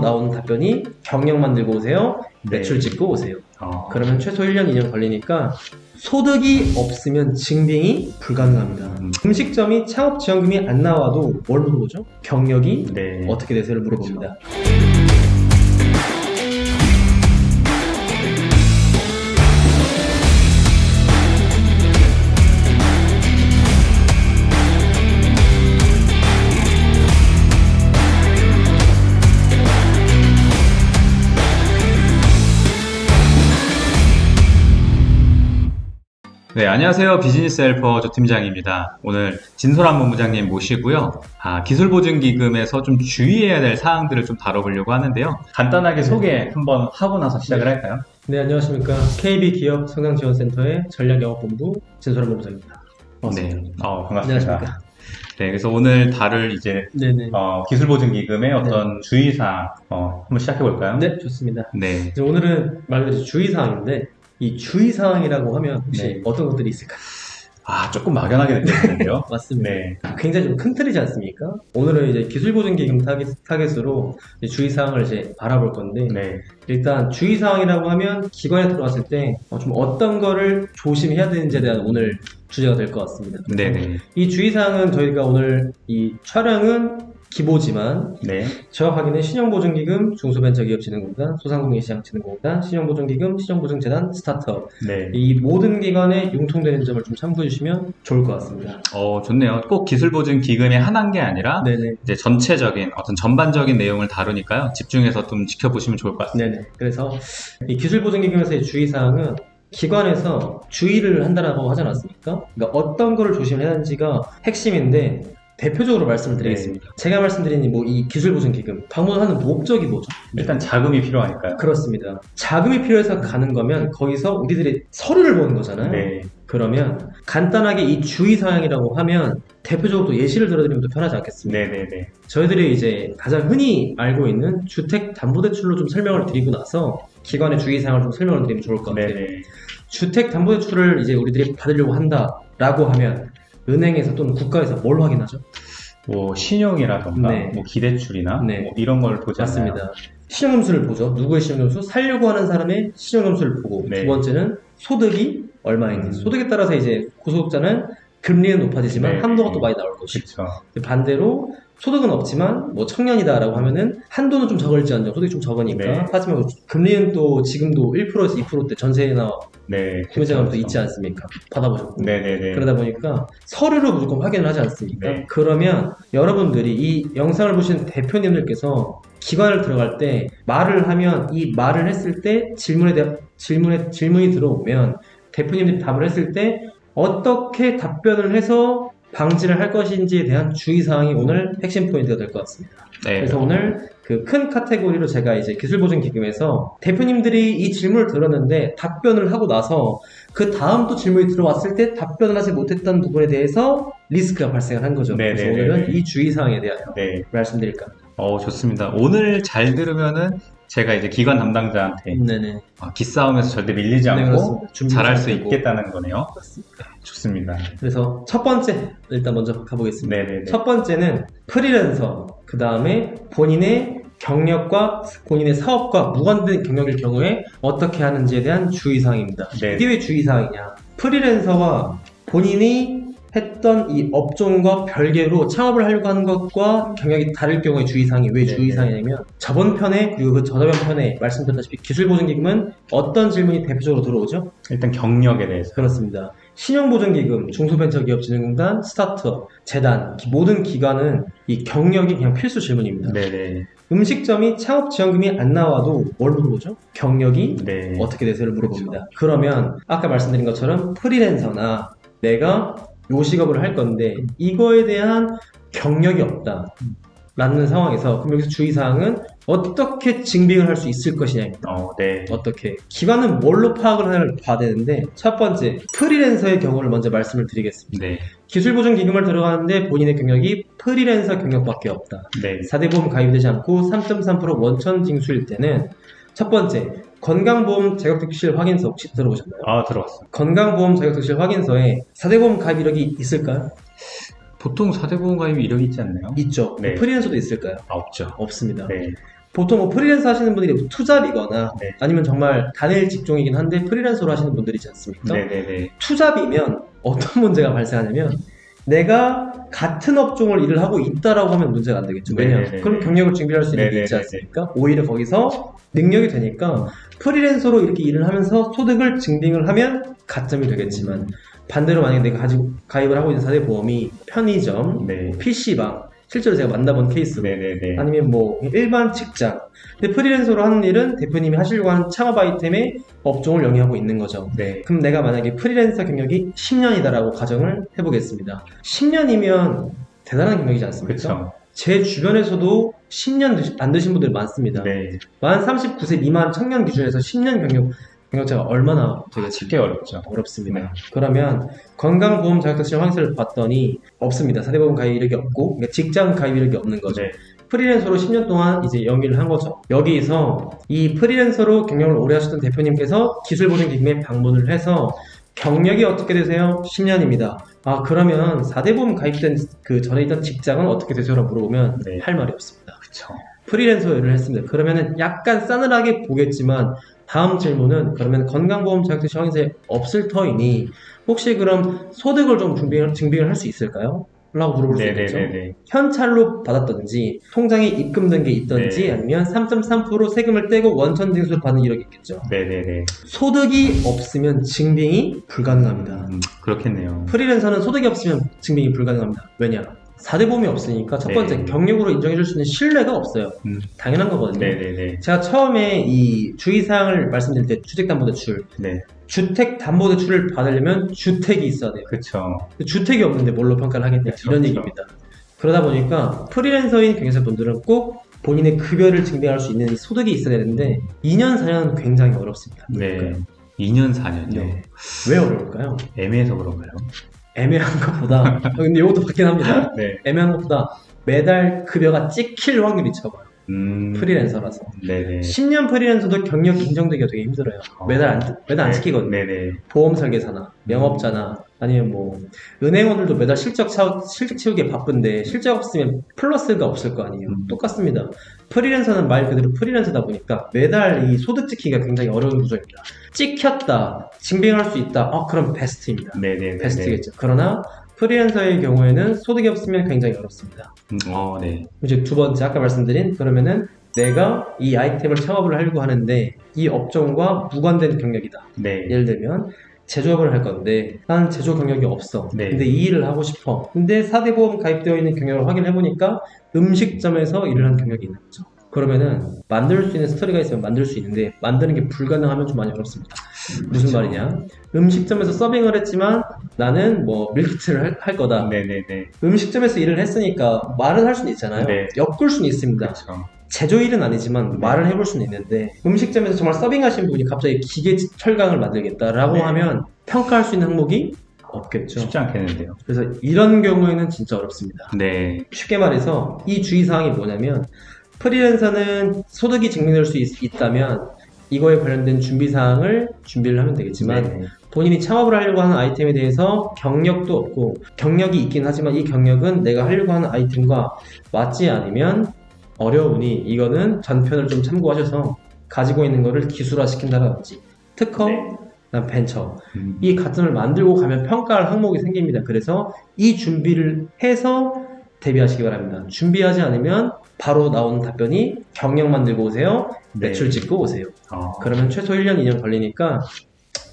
나오는 답변이 경력만 들고 오세요. 매출 찍고 오세요. 그러면 최소 1년, 2년 걸리니까 소득이 없으면 증빙이 불가능합니다. 음식점이 창업지원금이 안 나와도 뭘 물어보죠? 경력이 어떻게 되세요를 물어봅니다. 네, 안녕하세요. 비즈니스 헬퍼 조팀장입니다. 오늘 진솔한 본부장님 모시고요. 기술보증기금에서 좀 주의해야 될 사항들을 좀 다뤄보려고 하는데요. 간단하게 소개 한번 하고 나서 시작을 할까요? 네, 안녕하십니까. KB 기업 성장지원센터의 전략영업본부 진솔한 본부장입니다. 반갑습니다. 네, 반갑습니다. 안녕하십니까. 네, 그래서 오늘 다룰 이제 네네. 기술보증기금의 어떤 주의사항 한번 시작해볼까요? 네, 좋습니다. 네. 이제 오늘은 말 그대로 주의사항인데 이 주의사항이라고 하면 혹시 어떤 것들이 있을까요? 조금 막연하게 느껴지는데요. 맞습니다. 네. 굉장히 좀 큰 틀이지 않습니까? 오늘은 이제 기술보증기금 타겟으로 주의사항을 이제 알아볼 건데 일단 주의사항이라고 하면 기관에 들어갔을 때 좀 어떤 거를 조심해야 되는지에 대한 오늘 주제가 될 것 같습니다. 네네. 이 주의사항은 저희가 오늘 이 촬영은 기보지만 정확하게는 신용보증기금, 중소벤처기업진흥공단, 소상공인시장진흥공단, 신용보증기금, 신용보증재단, 스타트업 이 모든 기관에 융통되는 점을 좀 참고해 주시면 좋을 것 같습니다. 좋네요. 꼭 기술보증기금의 하나인 게 아니라 이제 전체적인 어떤 전반적인 내용을 다루니까요. 집중해서 좀 지켜보시면 좋을 것 같습니다. 그래서 이 기술보증기금에서의 주의사항은 기관에서 주의를 한다라고 하지 않았습니까? 그러니까 어떤 거를 조심해야 하는지가 핵심인데 대표적으로 말씀을 드리겠습니다. 제가 말씀드린 이 기술보증기금 방문하는 목적이 뭐죠? 일단 자금이 필요하니까요. 그렇습니다. 자금이 필요해서 가는 거면 거기서 우리들이 서류를 보는 거잖아요. 그러면 간단하게 이 주의사항이라고 하면 대표적으로 또 예시를 들어드리면 더 편하지 않겠습니까? 저희들이 이제 가장 흔히 알고 있는 주택담보대출로 좀 설명을 드리고 나서 기관의 주의사항을 좀 설명을 드리면 좋을 것 같아요. 주택담보대출을 이제 우리들이 받으려고 한다라고 하면 은행에서 또는 국가에서 뭘 확인하죠? 신용이라던가 기대출이나 이런 걸 보지 않나요? 맞습니다. 신용점수를 보죠. 누구의 신용점수? 살려고 하는 사람의 신용점수를 보고 두 번째는 소득이 얼마인지. 소득에 따라서 이제 고소득자는 금리는 높아지지만 한도가 또 많이 나올 것이죠. 반대로 소득은 없지만 청년이다라고 하면은 한도는 좀 적을지언정 소득이 좀 적으니까 하지만 금리는 또 지금도 1%에서 2%대 전세나 구매자금도 있지 않습니까? 받아보셨고 그러다 보니까 서류로 무조건 확인을 하지 않습니까? 그러면 여러분들이 이 영상을 보신 대표님들께서 기관을 들어갈 때 말을 하면 이 말을 했을 때 질문이 들어오면 대표님들이 답을 했을 때 어떻게 답변을 해서 방지를 할 것인지에 대한 주의사항이 오늘 핵심 포인트가 될 것 같습니다. 그래서 오늘 그 큰 카테고리로 제가 이제 기술보증기금에서 대표님들이 이 질문을 들었는데 답변을 하고 나서 그 다음 또 질문이 들어왔을 때 답변을 하지 못했던 부분에 대해서 리스크가 발생을 한 거죠. 그래서 오늘은 이 주의사항에 대하여 말씀드릴까 합니다. 좋습니다. 오늘 잘 들으면은 제가 이제 기관 담당자한테 기싸움에서 절대 밀리지 않고 잘할 수 있겠다는 거네요. 맞습니다. 좋습니다. 그래서 첫 번째 일단 먼저 가보겠습니다. 첫 번째는 프리랜서, 그 다음에 본인의 경력과 본인의 사업과 무관된 경력일 경우에 어떻게 하는지에 대한 주의사항입니다. 이게 왜 주의사항이냐? 프리랜서와 본인이 했던 이 업종과 별개로 창업을 하려고 하는 것과 경력이 다를 경우에 주의사항이 왜 주의사항이냐면 저번 편에 그리고 그 저번 편에 말씀드렸다시피 기술보증기금은 어떤 질문이 대표적으로 들어오죠? 일단 경력에 대해서. 그렇습니다. 신용보증기금, 중소벤처기업진흥공단, 스타트업, 재단 모든 기관은 이 경력이 그냥 필수 질문입니다. 음식점이 창업지원금이 안 나와도 뭘 물어보죠? 경력이 어떻게 되세요를 물어봅니다. 그러면 아까 말씀드린 것처럼 프리랜서나 내가 요식업을 할 건데 이거에 대한 경력이 없다 라는 상황에서 그럼 여기서 주의사항은 어떻게 증빙을 할 수 있을 것이냐입니다. 어떻게? 기관은 뭘로 파악을 봐야 되는데 첫 번째 프리랜서의 경우를 먼저 말씀을 드리겠습니다. 기술보증기금을 들어가는데 본인의 경력이 프리랜서 경력밖에 없다. 4대 보험 가입이 되지 않고 3.3% 원천 징수일 때는 첫 번째 건강보험 자격특실 확인서 혹시 들어보셨나요? 들어봤어요. 건강보험 자격특실 확인서에 4대 보험 가입 이력이 있을까요? 보통 4대 보험 가입 이력이 있지 않나요? 있죠. 프리랜서도 있을까요? 없죠. 없습니다. 보통 뭐 프리랜서 하시는 분들이 투잡이거나 네. 아니면 정말 단일 직종이긴 한데 프리랜서로 하시는 분들이지 않습니까? 네네네. 투잡이면 어떤 문제가 발생하냐면 내가 같은 업종을 일을 하고 있다라고 하면 문제가 안 되겠죠. 왜냐? 네네네. 그럼 경력을 증빙할 수 있는 게 있지 네네네. 않습니까? 오히려 거기서 능력이 되니까 프리랜서로 이렇게 일을 하면서 소득을 증빙을 하면 가점이 되겠지만 반대로 만약에 내가 가입을 하고 있는 4대 보험이 편의점, 네. PC방, 실제로 제가 만나본 케이스로 네네네. 아니면 뭐 일반 직장. 근데 프리랜서로 하는 일은 대표님이 하시려고 하는 창업 아이템의 업종을 영위하고 있는 거죠. 네. 그럼 내가 만약에 프리랜서 경력이 10년이다라고 가정을 해보겠습니다. 10년이면 대단한 경력이지 않습니까? 그쵸. 제 주변에서도 10년 안 되신 분들 많습니다. 네. 만 39세 미만 청년 기준에서 10년 경력자가 얼마나 되겠습니까? 쉽게 어렵죠. 어렵습니다. 네. 그러면 건강보험 자격증 확인서를 봤더니 없습니다. 4대 보험 가입 이력이 없고 그러니까 직장 가입 이력이 없는 거죠. 네. 프리랜서로 10년 동안 이제 영위를 한 거죠. 여기서 이 프리랜서로 경력을 오래 하셨던 대표님께서 기술보증기금에 방문을 해서 경력이 어떻게 되세요? 10년입니다. 아 그러면 4대 보험 가입된 그 전에 있던 직장은 어떻게 되세요? 라고 물어보면 네. 할 말이 없습니다. 그쵸. 프리랜서 일을 했습니다. 그러면은 약간 싸늘하게 보겠지만 다음 질문은 그러면 건강보험 자격증 확인서에 없을 터이니 혹시 그럼 소득을 좀 증빙을 할 수 있을까요? 라고 물어볼 수 있겠죠. 네네네네. 현찰로 받았던지 통장에 입금된 게 있던지 네. 아니면 3.3% 세금을 떼고 원천 징수를 받는 이력이 있겠죠. 네네네. 소득이 없으면 증빙이 불가능합니다. 그렇겠네요. 프리랜서는 소득이 없으면 증빙이 불가능합니다. 왜냐? 4대 보험이 없으니까 첫 번째 네. 경력으로 인정해줄 수 있는 신뢰가 없어요. 당연한 거거든요. 네네네. 제가 처음에 이 주의사항을 말씀드릴 때 주택담보대출, 네. 주택담보대출을 받으려면 주택이 있어야 돼요. 그쵸. 주택이 없는데 뭘로 평가를 하겠냐 그쵸, 이런 그쵸. 얘기입니다. 그러다 보니까 프리랜서인 경영자분들은 꼭 본인의 급여를 증빙할 수 있는 이 소득이 있어야 되는데 2년, 4년은 굉장히 어렵습니다. 네. 2년, 4년이요. 네. 왜 어려울까요? 애매해서 그런가요? 애매한 것보다 근데 이것도 맞긴 합니다. 네. 애매한 것보다 매달 급여가 찍힐 확률이 적어요. 프리랜서라서. 네네. 10년 프리랜서도 경력 인정되기가 되게 힘들어요. 매달 안 찍히거든요. 네네. 보험 설계사나 영업자나 아니면 뭐 은행원들도 매달 실적 채우기에 바쁜데 실적 없으면 플러스가 없을 거 아니에요. 똑같습니다. 프리랜서는 말 그대로 프리랜서다 보니까 매달 이 소득 찍히기가 굉장히 어려운 구조입니다. 찍혔다, 증빙할 수 있다. 그럼 베스트입니다. 네네. 베스트겠죠. 그러나 프리랜서의 경우에는 소득이 없으면 굉장히 어렵습니다. 네. 이제 두 번째 아까 말씀드린 그러면은 내가 이 아이템을 창업을 하려고 하는데 이 업종과 무관된 경력이다. 네. 예를 들면 제조업을 할 건데 난 제조 경력이 없어. 네. 근데 이 일을 하고 싶어. 근데 4대 보험 가입되어 있는 경력을 확인해 보니까 음식점에서 일을 한 경력이 있는 거죠. 그러면은 만들 수 있는 스토리가 있으면 만들 수 있는데 만드는 게 불가능하면 좀 많이 어렵습니다. 무슨 그렇죠. 말이냐? 음식점에서 서빙을 했지만 나는 뭐 밀키트를 할 거다. 네네네. 음식점에서 일을 했으니까 말은 할 수는 있잖아요. 네. 엮을 수는 있습니다. 그렇죠. 제조일은 아니지만 말을 해볼 수는 있는데 음식점에서 정말 서빙하신 분이 갑자기 기계 철강을 만들겠다라고 네. 하면 평가할 수 있는 항목이 없겠죠. 쉽지 않겠는데요. 그래서 이런 경우에는 진짜 어렵습니다. 네. 쉽게 말해서 이 주의사항이 뭐냐면 프리랜서는 소득이 증명될 수 있다면 이거에 관련된 준비사항을 준비를 하면 되겠지만 네. 본인이 창업을 하려고 하는 아이템에 대해서 경력도 없고 경력이 있긴 하지만 이 경력은 내가 하려고 하는 아이템과 맞지 않으면 어려우니 이거는 전편을 좀 참고하셔서 가지고 있는 거를 기술화시킨다든지 특허, 네. 그다음 벤처 이 가점을 만들고 가면 평가할 항목이 생깁니다. 그래서 이 준비를 해서 대비하시기 바랍니다. 준비하지 않으면 바로 나오는 답변이 경력 만들고 오세요. 네. 매출 찍고 오세요. 그러면 최소 1년, 2년 걸리니까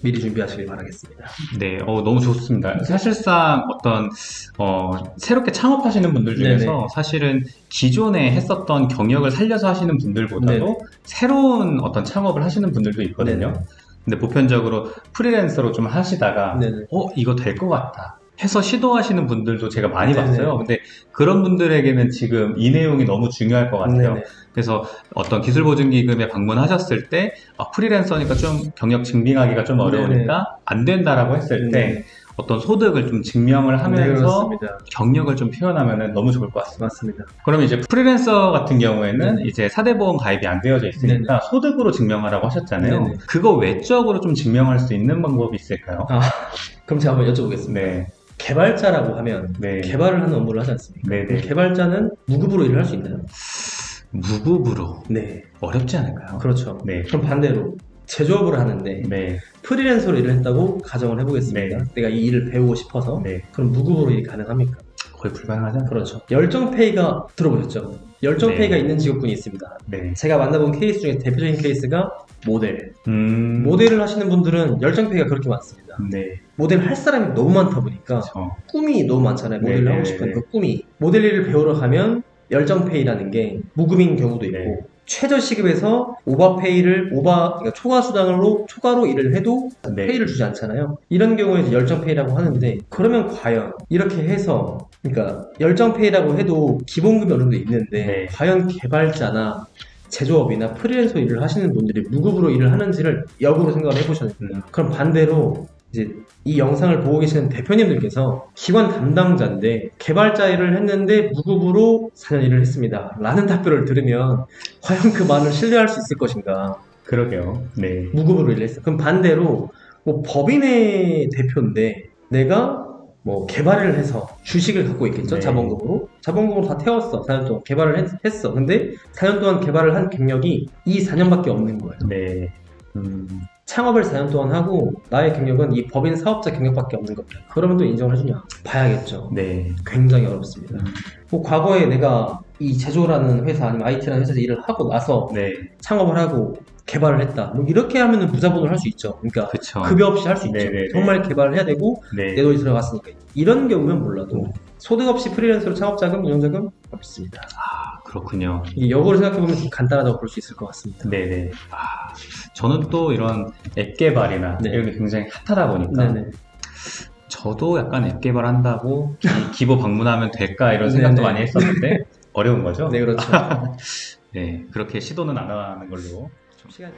미리 준비하시길 바라겠습니다. 네, 너무 좋습니다. 사실상 새롭게 창업하시는 분들 중에서 네네. 사실은 기존에 했었던 경력을 살려서 하시는 분들보다도 네네. 새로운 어떤 창업을 하시는 분들도 있거든요. 네네. 근데 보편적으로 프리랜서로 좀 하시다가, 네네. 이거 될 것 같다 해서 시도하시는 분들도 제가 많이 네네. 봤어요. 근데 그런 분들에게는 지금 이 내용이 너무 중요할 것 같아요. 네네. 그래서 어떤 기술보증기금에 방문하셨을 때 프리랜서니까 좀 경력 증빙하기가 좀 어려우니까 안 된다라고 했을 때 네네. 어떤 소득을 좀 증명을 네, 하면서 그렇습니다. 경력을 좀 표현하면 너무 좋을 것 같습니다. 맞습니다. 그럼 이제 프리랜서 같은 경우에는 네네. 이제 4대 보험 가입이 안 되어져 있으니까 소득으로 증명하라고 하셨잖아요. 네네. 그거 외적으로 좀 증명할 수 있는 방법이 있을까요? 그럼 제가 한번 여쭤보겠습니다. 네. 개발자라고 하면 네. 개발을 하는 업무를 하지 않습니까? 네네. 그럼 개발자는 무급으로 일을 할 수 있나요? 무급으로 네. 어렵지 않을까요? 그렇죠. 네. 그럼 반대로 제조업을 하는데 네. 프리랜서로 일을 했다고 가정을 해보겠습니다. 네. 내가 이 일을 배우고 싶어서. 네. 그럼 무급으로 일이 가능합니까? 거의 불가능하잖아요. 그렇죠. 열정페이가 들어보셨죠? 열정페이가 네. 있는 직업군이 있습니다. 네. 제가 만나본 케이스 중에 대표적인 케이스가 모델. 모델을 하시는 분들은 열정페이가 그렇게 많습니다. 네. 모델 할 사람이 너무 많다 보니까 그렇죠. 꿈이 너무 많잖아요. 모델을 네, 하고 네, 싶은 네. 그 꿈이. 모델 일을 배우러 가면 열정페이라는 게 무급인 경우도 있고 네. 최저 시급에서 그러니까 초과로 일을 해도 네. 페이를 주지 않잖아요. 이런 경우에 이제 열정페이라고 하는데 그러면 과연 이렇게 해서 그러니까 열정페이라고 해도 기본급이 어느 정도 있는데 네. 과연 개발자나 제조업이나 프리랜서 일을 하시는 분들이 무급으로 일을 하는지를 역으로 생각을 해보셔야 됩니다. 그럼 반대로 이제 이 영상을 보고 계시는 대표님들께서 기관 담당자인데 개발자 일을 했는데 무급으로 4년 일을 했습니다. 라는 답변을 들으면 과연 그 말을 신뢰할 수 있을 것인가. 그러게요. 네. 무급으로 일을 했어. 그럼 반대로 뭐 법인의 대표인데 내가 뭐 개발을 해서 주식을 갖고 있겠죠. 네. 자본금으로 다 태웠어. 4년 동안 개발을 했어. 근데 4년 동안 개발을 한 경력이 이 4년밖에 없는 거예요. 네. 창업을 4년 동안 하고 나의 경력은 이 법인 사업자 경력밖에 없는 겁니다. 그러면 또 인정을 해주냐? 봐야겠죠. 네. 굉장히 어렵습니다. 뭐 과거에 내가 이 제조라는 회사 아니면 IT라는 회사에서 일을 하고 나서 네. 창업을 하고 개발을 했다. 뭐 이렇게 하면은 무자본을 할 수 있죠. 그러니까 그쵸. 급여 없이 할 수 있죠. 네네네. 정말 개발을 해야 되고 네. 내 돈이 들어갔으니까. 이런 경우면 몰라도 소득 없이 프리랜서로 창업자금, 운영자금 없습니다. 그렇군요. 이게 역으로 생각해보면 좀 간단하다고 볼 수 있을 것 같습니다. 네네. 저는 또 이런 앱 개발이나 네. 이런 게 굉장히 핫하다 보니까 네네. 저도 약간 앱 개발한다고 기보 방문하면 될까 이런 생각도 네네. 많이 했었는데 어려운 거죠? 네, 그렇죠. 네, 그렇게 시도는 안 하는 걸로. 시간이